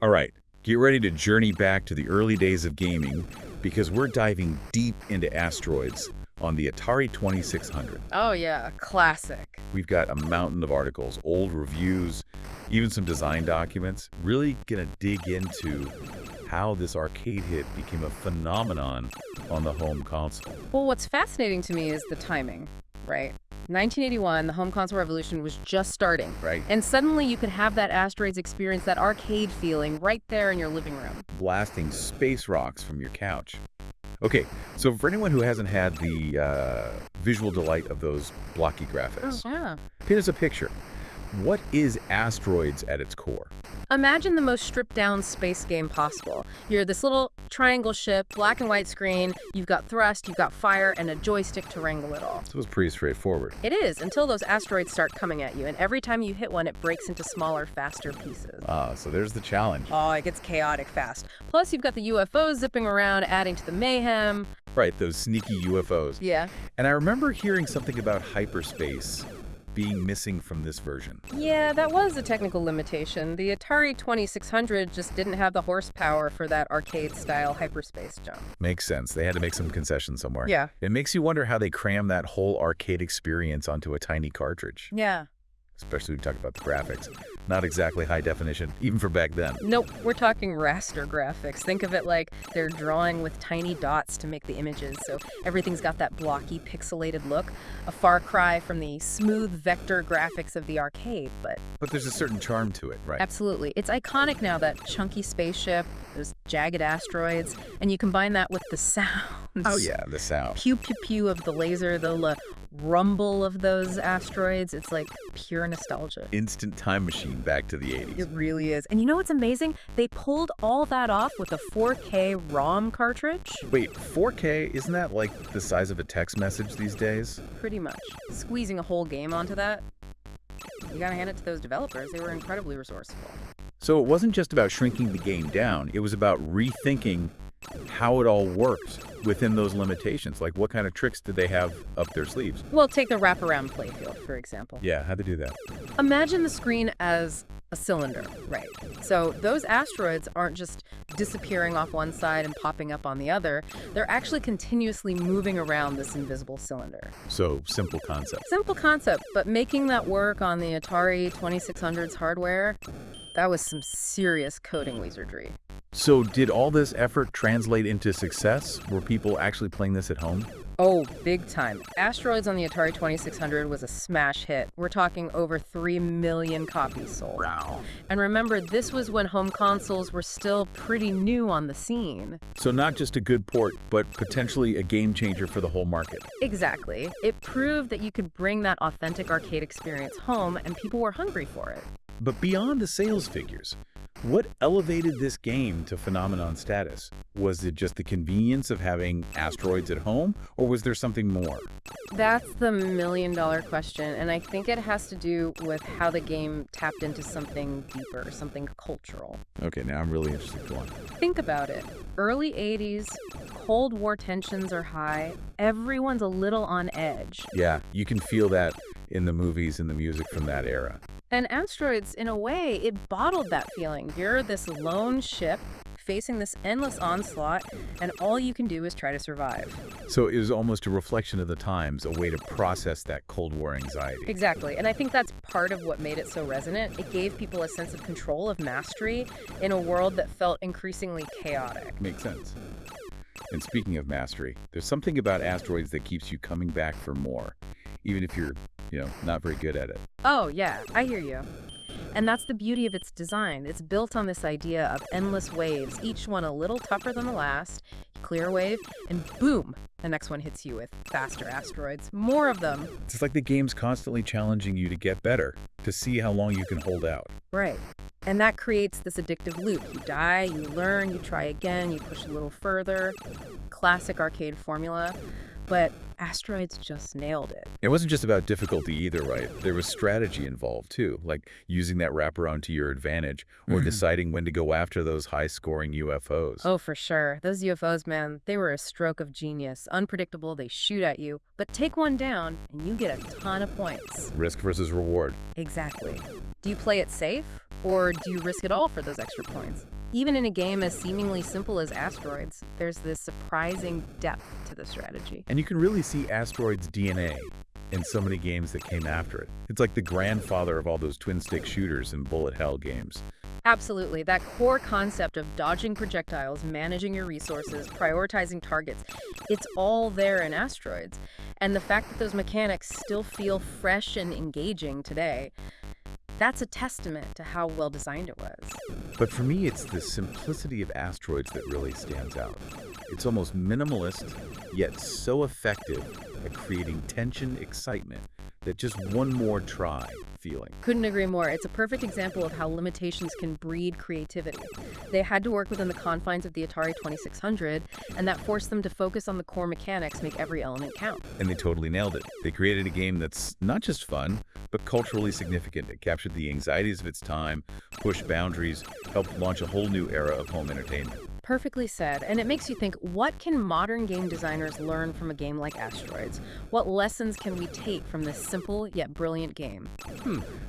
All right, get ready to journey back to the early days of gaming because we're diving deep into Asteroids on the Atari 2600. Oh yeah, classic. We've got a mountain of articles, old reviews, even some design documents. Really gonna dig into how this arcade hit became a phenomenon on the home console. Well, what's fascinating to me is the timing, right? 1981, the home console revolution was just starting. Right. And suddenly you could have that Asteroids experience, that arcade feeling right there in your living room. Blasting space rocks from your couch. Okay, so for anyone who hasn't had the visual delight of those blocky graphics, Yeah. here's a picture. What is Asteroids at its core? Imagine the most stripped-down space game possible. You're this little triangle ship, black and white screen, you've got thrust, you've got fire, and a joystick to wrangle it all. So it's pretty straightforward. It is, until those asteroids start coming at you, and every time you hit one, it breaks into smaller, faster pieces. So there's the challenge. Oh, it gets chaotic fast. Plus, you've got the UFOs zipping around, adding to the mayhem. Right, those sneaky UFOs. Yeah. And I remember hearing something about hyperspace being missing from this version. Yeah, that was a technical limitation. The Atari 2600 just didn't have the horsepower for that arcade-style hyperspace jump. Makes sense. They had to make some concessions somewhere. Yeah. It makes you wonder how they cram that whole arcade experience onto a tiny cartridge. Yeah. Especially when we talk about the graphics. Not exactly high definition, even for back then. Nope, we're talking raster graphics. Think of it like they're drawing with tiny dots to make the images, so everything's got that blocky, pixelated look. A far cry from the smooth vector graphics of the arcade, but But there's a certain charm to it, right? absolutely. It's iconic now, that chunky spaceship, those jagged asteroids, and you combine that with the sounds. Oh yeah, the sound. Pew-pew-pew of the laser, the rumble of those asteroids. It's like pure nostalgia. Instant time machine back to the 80s. It really is. And you know what's amazing? They pulled all that off with a 4K ROM cartridge. Wait, 4K, isn't that like the size of a text message these days? Pretty much. Squeezing a whole game onto that. You gotta hand it to those developers. They were incredibly resourceful. So it wasn't just about shrinking the game down, it was about rethinking how it all worked within those limitations. Like, what kind of tricks did they have up their sleeves? Well, take the wraparound playfield, for example. Yeah, how'd they do that? Imagine the screen as a cylinder, right? So those asteroids aren't just disappearing off one side and popping up on the other. They're actually continuously moving around this invisible cylinder. So, simple concept. Simple concept, but making that work on the Atari 2600's hardware, that was some serious coding wizardry. So, did all this effort translate into success? Were people actually playing this at home? Oh, big time. Asteroids on the Atari 2600 was a smash hit. We're talking over 3 million copies sold. Wow. And remember, this was when home consoles were still pretty new on the scene. So, not just a good port, but potentially a game changer for the whole market. Exactly. It proved that you could bring that authentic arcade experience home, and people were hungry for it. But beyond the sales figures, what elevated this game to phenomenon status? Was it just the convenience of having Asteroids at home, or was there something more? That's the million-dollar question, and I think it has to do with how the game tapped into something deeper, something cultural. Okay, now I'm really interested. Go on. Think about it. Early 80s, Cold War tensions are high, everyone's a little on edge. Yeah, you can feel that in the movies and the music from that era. And Asteroids, in a way, it bottled that feeling. You're this lone ship facing this endless onslaught, and all you can do is try to survive. So it was almost a reflection of the times, a way to process that Cold War anxiety. Exactly, and I think that's part of what made it so resonant. It gave people a sense of control, of mastery, in a world that felt increasingly chaotic. Makes sense. And speaking of mastery, there's something about Asteroids that keeps you coming back for more, even if you're, not very good at it. Oh, yeah, I hear you. And that's the beauty of its design. It's built on this idea of endless waves, each one a little tougher than the last. You clear a wave, and boom, the next one hits you with faster asteroids. More of them. It's like the game's constantly challenging you to get better, to see how long you can hold out. Right. And that creates this addictive loop. You die, you learn, you try again, you push a little further. Classic arcade formula. But Asteroids just nailed it. It wasn't just about difficulty either, right? There was strategy involved too, like using that wraparound to your advantage or deciding when to go after those high-scoring UFOs. Oh, for sure. Those UFOs, man, they were a stroke of genius. Unpredictable, they shoot at you, but take one down and you get a ton of points. Risk versus reward. Exactly. Do you play it safe, Or do you risk it all for those extra points? Even in a game as seemingly simple as Asteroids, there's this surprising depth to the strategy. And you can really see Asteroids' DNA in so many games that came after it. It's like the grandfather of all those twin-stick shooters and bullet hell games. Absolutely. That core concept of dodging projectiles, managing your resources, prioritizing targets, it's all there in Asteroids. And the fact that those mechanics still feel fresh and engaging today, that's a testament to how well designed it was. But for me, it's the simplicity of Asteroids that really stands out. It's almost minimalist, yet so effective at creating tension, excitement, that just one more try feeling. Couldn't agree more. It's a perfect example of how limitations can breed creativity. They had to work within the confines of the Atari 2600, and that forced them to focus on the core mechanics, make every element count. And they totally nailed it. They created a game that's not just fun, but culturally significant. It captured the anxieties of its time, pushed boundaries, helped launch a whole new era of home entertainment. Perfectly said. And it makes you think, what can modern game designers learn from a game like Asteroids? What lessons can we take from this simple yet brilliant game?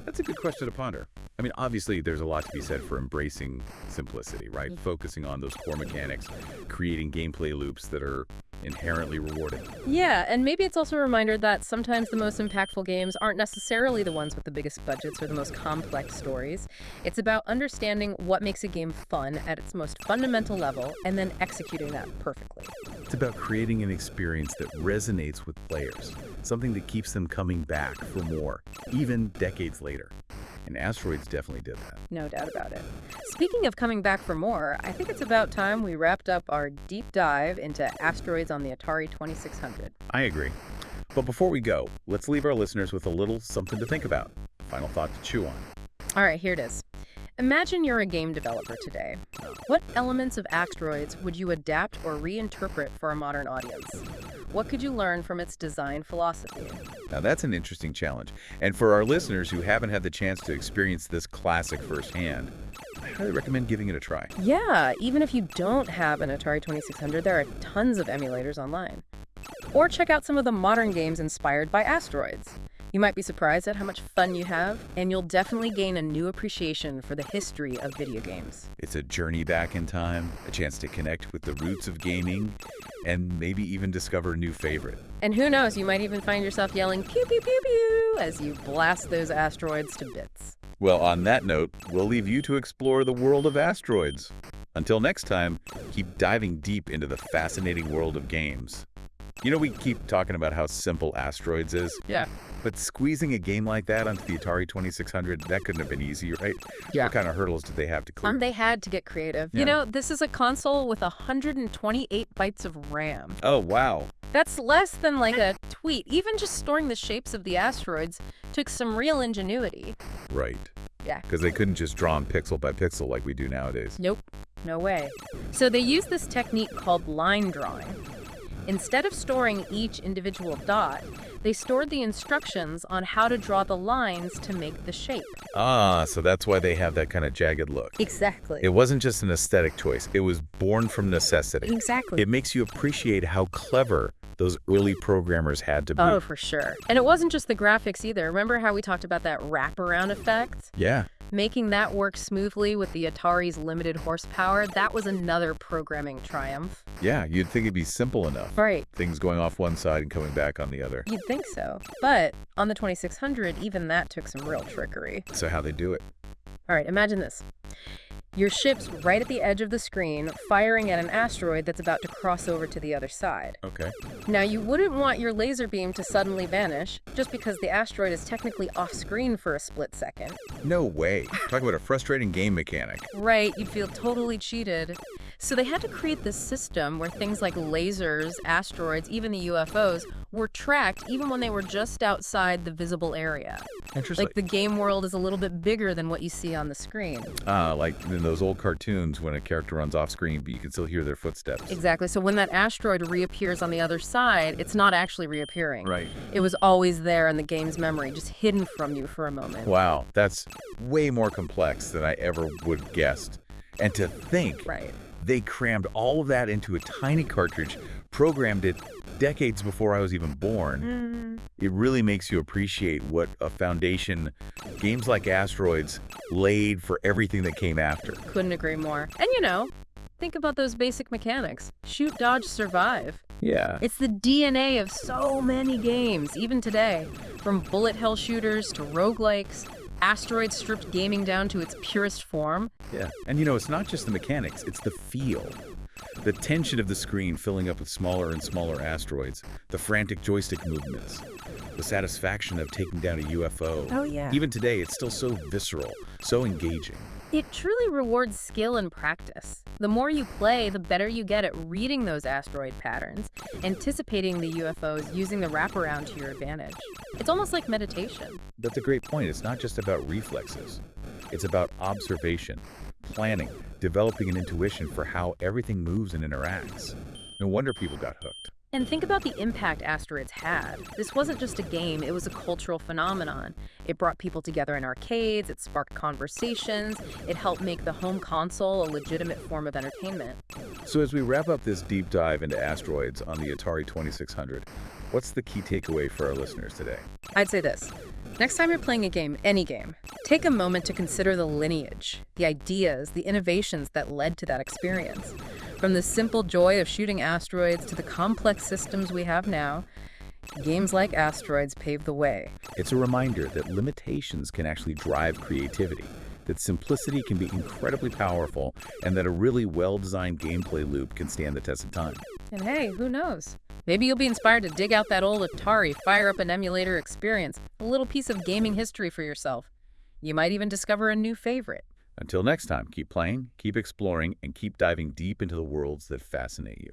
That's a good question to ponder. I mean, obviously, there's a lot to be said for embracing simplicity, right? Focusing on those core mechanics, creating gameplay loops that are inherently rewarding. Yeah, and maybe it's also a reminder that sometimes the most impactful games aren't necessarily the ones with the biggest budgets or the most complex stories. It's about understanding what makes a game fun at its most fundamental level and then executing that perfectly. It's about creating an experience that resonates with players, something that keeps them coming back for more, even decades later. And Asteroids definitely did that. No doubt about it. Speaking of coming back for more, I think it's about time we wrapped up our deep dive into Asteroids on the Atari 2600. I agree. But before we go, let's leave our listeners with a little something to think about. Final thought to chew on. All right, here it is. Imagine you're a game developer today. What elements of Asteroids would you adapt or reinterpret for a modern audience? What could you learn from its design philosophy? Now that's an interesting challenge. And for our listeners who haven't had the chance to experience this classic firsthand, I highly recommend giving it a try. Yeah, even if you don't have an Atari 2600, there are tons of emulators online. Or check out some of the modern games inspired by Asteroids. You might be surprised at how much fun you have, and you'll definitely gain a new appreciation for the history of video games. It's a journey back in time, a chance to connect with the roots of gaming, and maybe even discover a new favorite. And who knows, you might even find yourself yelling pew pew pew pew as you blast those asteroids to bits. Well, on that note, we'll leave you to explore the world of Asteroids. Until next time, keep diving deep into the fascinating world of games. You know, we keep talking about how simple Asteroids is. Yeah. But squeezing a game like that onto the Atari 2600, that couldn't have been easy, right? Yeah. What kind of hurdles did they have to clear? They had to get creative. Yeah. You know, this is a console with 128 bytes of RAM. Oh, wow. That's less than like a tweet. Even just storing the shapes of the asteroids took some real ingenuity. Right. Yeah. Because they couldn't just draw them pixel by pixel like we do nowadays. Nope. No way. So they used this technique called line drawing. Instead of storing each individual dot, they stored the instructions on how to draw the lines to make the shape. Ah, so that's why they have that kind of jagged look. Exactly. It wasn't just an aesthetic choice. It was born from necessity. Exactly. It makes you appreciate how clever those early programmers had to be. Oh, for sure. And it wasn't just the graphics either. Remember how we talked about that wraparound effect? Yeah. Making that work smoothly with the Atari's limited horsepower, that was another programming triumph. Yeah, you'd think it'd be simple enough. Right. Things going off one side and coming back on the other. You'd think so. But on the 2600, even that took some real trickery. So how they do it? All right, imagine this. Your ship's right at the edge of the screen, firing at an asteroid that's about to cross over to the other side. Okay. Now, you wouldn't want your laser beam to suddenly vanish, just because the asteroid is technically off-screen for a split second. No way. Talk about a frustrating game mechanic. Right, you'd feel totally cheated. So they had to create this system where things like lasers, asteroids, even the UFOs, were tracked even when they were just outside the visible area. Interesting. Like the game world is a little bit bigger than what you see on the screen. Like in those old cartoons when a character runs off screen, but you can still hear their footsteps. Exactly. So when that asteroid reappears on the other side, it's not actually reappearing. Right. It was always there in the game's memory, just hidden from you for a moment. Wow, that's way more complex than I ever would have guessed. And to think, Right. they crammed all of that into a tiny cartridge, programmed it decades before I was even born. It really makes you appreciate what a foundation games like Asteroids laid for everything that came after. Couldn't agree more. And think about those basic mechanics. Shoot, dodge, survive. Yeah. It's the DNA of so many games, even today. From bullet hell shooters to roguelikes, Asteroids stripped gaming down to its purest form. Yeah. And it's not just the mechanics, it's the feel. The tension of the screen filling up with smaller and smaller asteroids, the frantic joystick movements, the satisfaction of taking down a UFO. Oh, yeah. Even today, it's still so visceral, so engaging. It truly rewards skill and practice. The more you play, the better you get at reading those asteroid patterns, anticipating the UFOs, using the wraparound to your advantage. It's almost like meditation. That's a great point. It's not just about reflexes. It's about observation, planning, developing an intuition for how everything moves and interacts. No wonder people got hooked. And think about the impact Asteroids had. This wasn't just a game, it was a cultural phenomenon. It brought people together in arcades, it sparked conversations, it helped make the home console a legitimate form of entertainment. So as we wrap up this deep dive into Asteroids on the Atari 2600, what's the key takeaway for our listeners today? I'd say this. Next time you're playing a game, any game, take a moment to consider the lineage, the ideas, the innovations that led to that experience. From the simple joy of shooting asteroids to the complex systems we have now, games like Asteroids paved the way. It's a reminder that limitations can actually drive creativity, that simplicity can be incredibly powerful, and that a really well-designed gameplay loop can stand the test of time. And hey, who knows? Maybe you'll be inspired to dig out that old Atari, fire up an emulator experience, a little piece of gaming history for yourself. You might even discover a new favorite. Until next time, keep playing, keep exploring, and keep diving deep into the worlds that fascinate you.